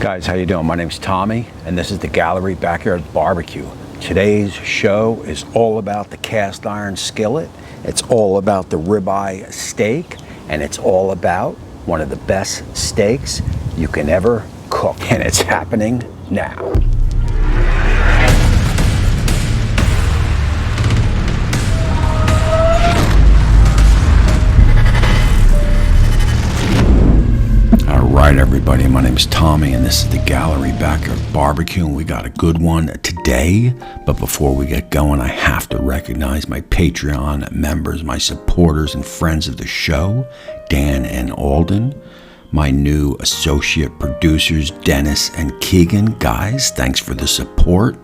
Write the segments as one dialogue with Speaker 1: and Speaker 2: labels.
Speaker 1: Guys, how you doing? My name's Tommy, and this is the Gallery Backyard Barbecue. Today's show is all about the cast iron skillet. It's all about the ribeye steak, and it's all about one of the best steaks you can ever cook. And it's happening now. Alright everybody, my name is Tommy and this is the Gallery Backyard Barbecue, and we got a good one today. But before we get going, I have to recognize my Patreon members, my supporters and friends of the show, Dan and Alden. My new associate producers, Dennis and Keegan. Guys, thanks for the support.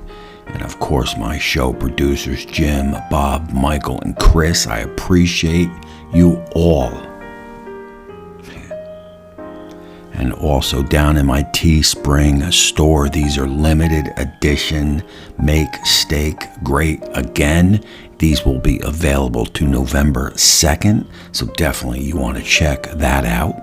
Speaker 1: And of course my show producers, Jim, Bob, Michael and Chris. I appreciate you all. And also down in my Teespring store, these are limited edition Make Steak Great Again. These will be available to November 2nd, so definitely you want to check that out.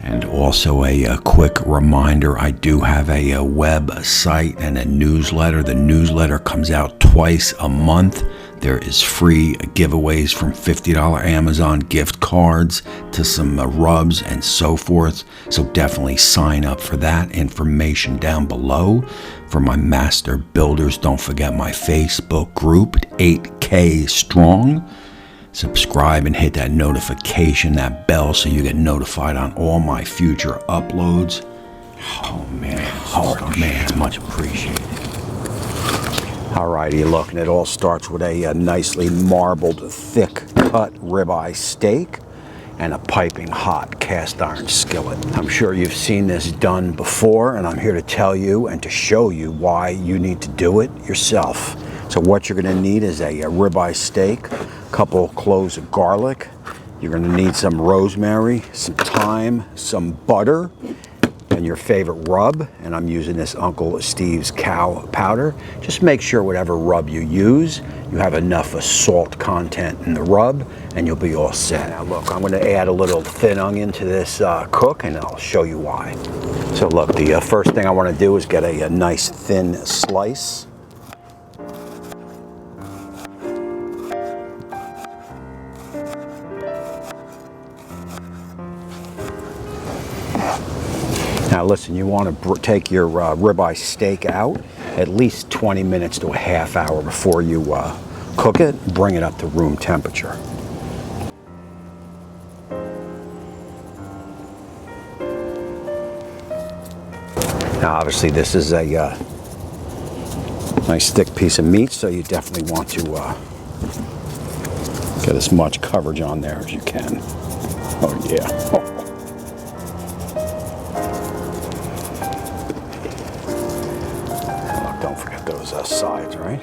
Speaker 1: And also a quick reminder, I do have a website and a newsletter. The newsletter comes out twice a month. There is free giveaways from $50 Amazon gift cards to some rubs and so forth. So definitely sign up for that. Information down below. For my master builders, don't forget my Facebook group, 8K Strong. Subscribe and hit that notification, that bell, so you get notified on all my future uploads. Oh man, it's much appreciated. Alrighty, look, and it all starts with a nicely marbled, thick cut ribeye steak and a piping hot cast iron skillet. I'm sure you've seen this done before, and I'm here to tell you and to show you why you need to do it yourself. So what you're going to need is a ribeye steak, a couple cloves of garlic. You're going to need some rosemary, some thyme, some butter, and your favorite rub, and I'm using this Uncle Steve's cow powder. Just make sure whatever rub you use, you have enough salt content in the rub, and you'll be all set. Now look, I'm going to add a little thin onion to this cook, and I'll show you why. So look, the first thing I want to do is get a nice thin slice. Now listen, you want to take your ribeye steak out at least 20 minutes to a half hour before you cook it. Bring it up to room temperature. Now obviously this is a nice thick piece of meat, so you definitely want to get as much coverage on there as you can. Oh yeah. Oh. Don't forget those sides, right?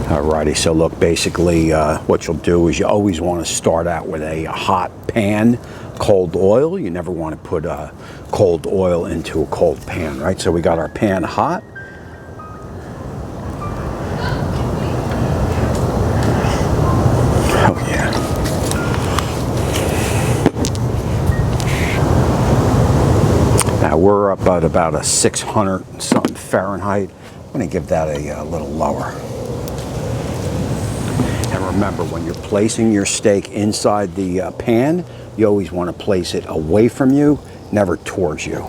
Speaker 1: Alrighty, so look, basically what you'll do is you always want to start out with a hot pan, cold oil. You never want to put cold oil into a cold pan, right? So we got our pan hot. We're up at about a 600 something Fahrenheit. I'm going to give that a little lower. And remember, when you're placing your steak inside the pan, you always want to place it away from you, never towards you.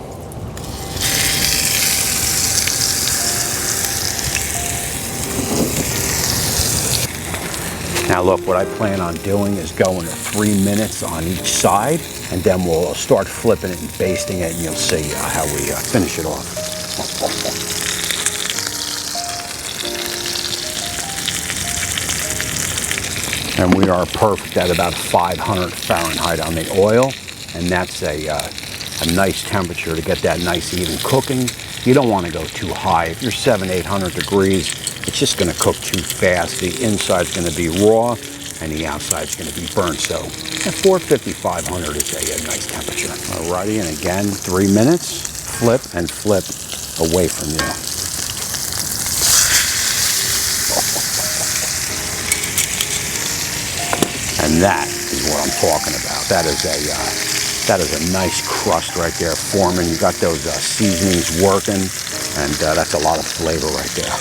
Speaker 1: Now look, what I plan on doing is going to 3 minutes on each side, and then we'll start flipping it and basting it, and you'll see how we finish it off. And we are perfect at about 500 Fahrenheit on the oil, and that's a nice temperature to get that nice even cooking. You don't want to go too high. If you're 700-800 degrees, it's just going to cook too fast. The inside's going to be raw, and the outside's going to be burnt. So at 450-500 is a nice temperature. Alrighty, and again, 3 minutes, flip and flip away from you. And that is what I'm talking about. That is a nice crust right there forming. You got those seasonings working, and that's a lot of flavor right there.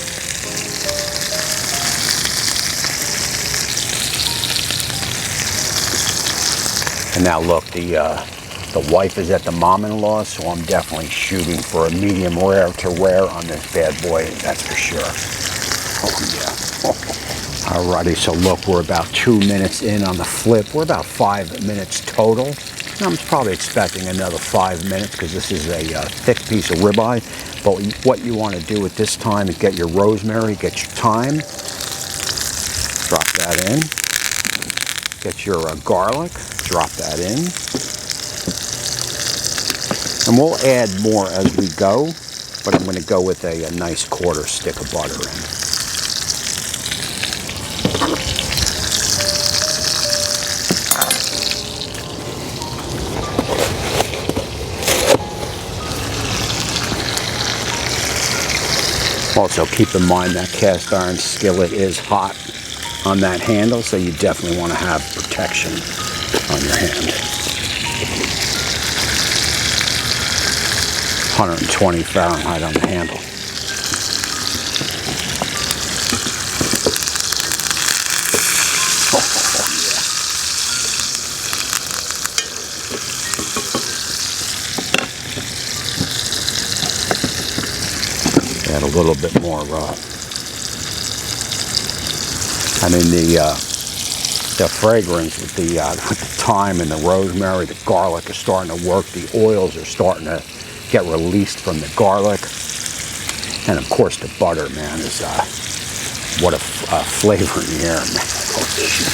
Speaker 1: And now look, the wife is at the mom-in-law, so I'm definitely shooting for a medium rare to rare on this bad boy, that's for sure. Oh yeah. Alrighty, so look, we're about 2 minutes in on the flip. We're about 5 minutes total. I'm probably expecting another 5 minutes because this is a thick piece of ribeye. But what you want to do at this time is get your rosemary, get your thyme, drop that in. Get your garlic, drop that in. And we'll add more as we go, but I'm going to go with a nice quarter stick of butter in. Also, keep in mind that cast iron skillet is hot on that handle, so you definitely want to have protection on your hand. 120 Fahrenheit on the handle. Add a little bit more I mean the fragrance with the thyme and the rosemary, the garlic is starting to work. The oils are starting to get released from the garlic, and of course the butter, man, is what a flavor in the air, man. Oh, shit.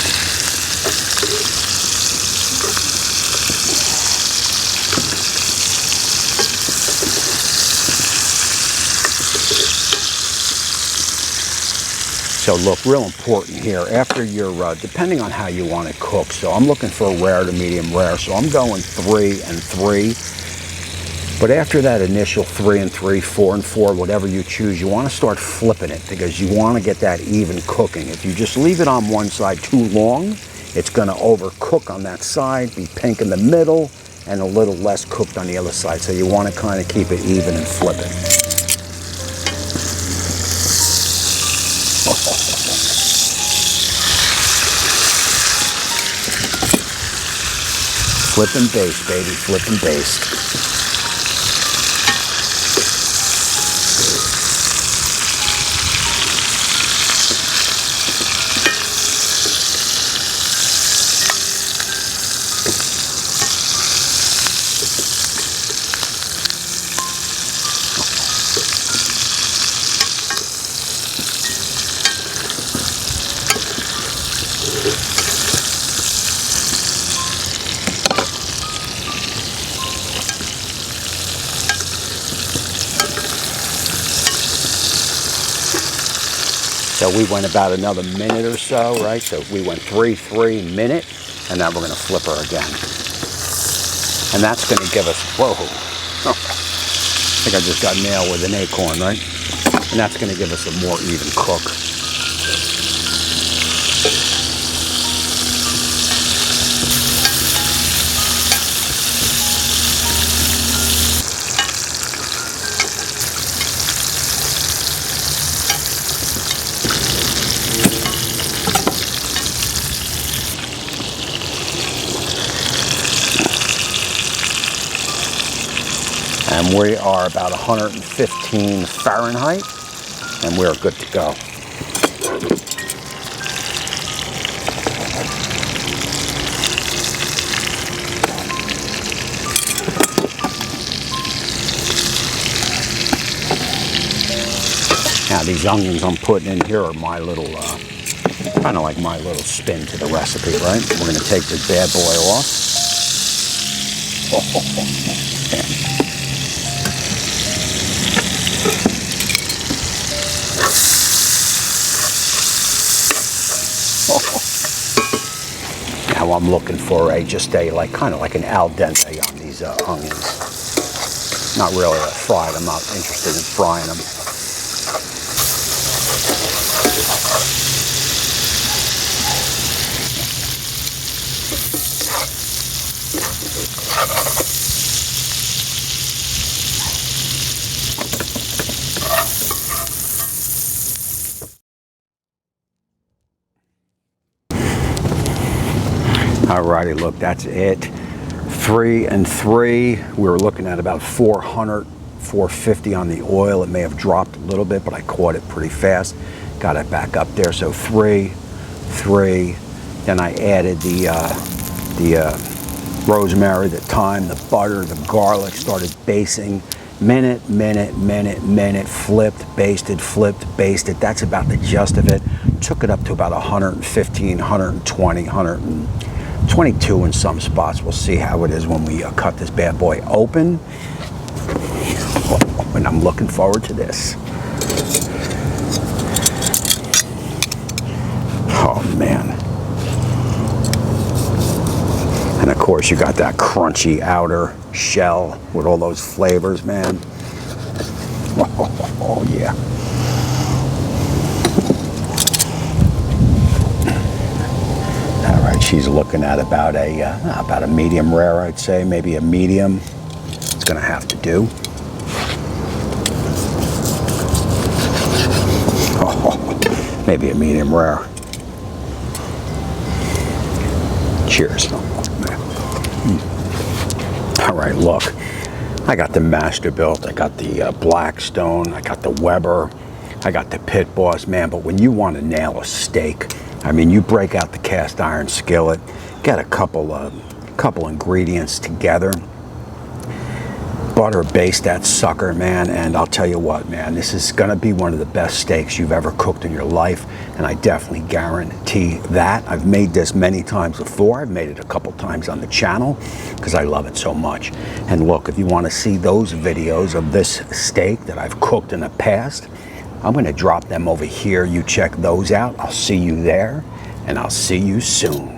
Speaker 1: So look, real important here, after your, depending on how you want it cooked, so I'm looking for a rare to medium rare, so I'm going 3 and 3. But after that initial 3 and 3, 4 and 4, whatever you choose, you want to start flipping it because you want to get that even cooking. If you just leave it on one side too long, it's going to overcook on that side, be pink in the middle, and a little less cooked on the other side. So you want to kind of keep it even and flip it. Flip and baste, baby, flip and baste. So we went about another minute or so, right? So we went 3 minute, and now we're going to flip her again. And that's going to give us, whoa, oh, I think I just got nailed with an acorn, right? And that's going to give us a more even cook. And we are about 115 Fahrenheit, and we're good to go. Now these onions I'm putting in here are my little, kind of like my little spin to the recipe, right? We're going to take this bad boy off. Now I'm looking for just a kind of like an al dente on these onions. Not really fried. I'm not interested in frying them. Alrighty, look, that's it. 3 and 3. We were looking at about 400, 450 on the oil. It may have dropped a little bit, but I caught it pretty fast. Got it back up there. So 3, 3. Then I added the rosemary, the thyme, the butter, the garlic. Started basting. Minute, flipped, basted, That's about the gist of it. Took it up to about 115, 120, 122 in some spots. We'll see how it is when we cut this bad boy open. And I'm looking forward to this. Oh man. And of course you got that crunchy outer shell with all those flavors, man. Oh yeah. All right, she's looking at about a medium rare, I'd say, maybe a medium. It's gonna have to do. Oh, maybe a medium rare. Cheers. All right, look, I got the Masterbuilt, I got the Blackstone, I got the Weber, I got the Pit Boss, man. But when you want to nail a steak, I mean, you break out the cast iron skillet, get a couple ingredients together, butter baste that sucker, man. And I'll tell you what, man, this is gonna be one of the best steaks you've ever cooked in your life, and I definitely guarantee that. I've made this many times before. I've made it a couple times on the channel because I love it so much. And look, if you want to see those videos of this steak that I've cooked in the past, I'm gonna drop them over here. You check those out. I'll see you there, and I'll see you soon.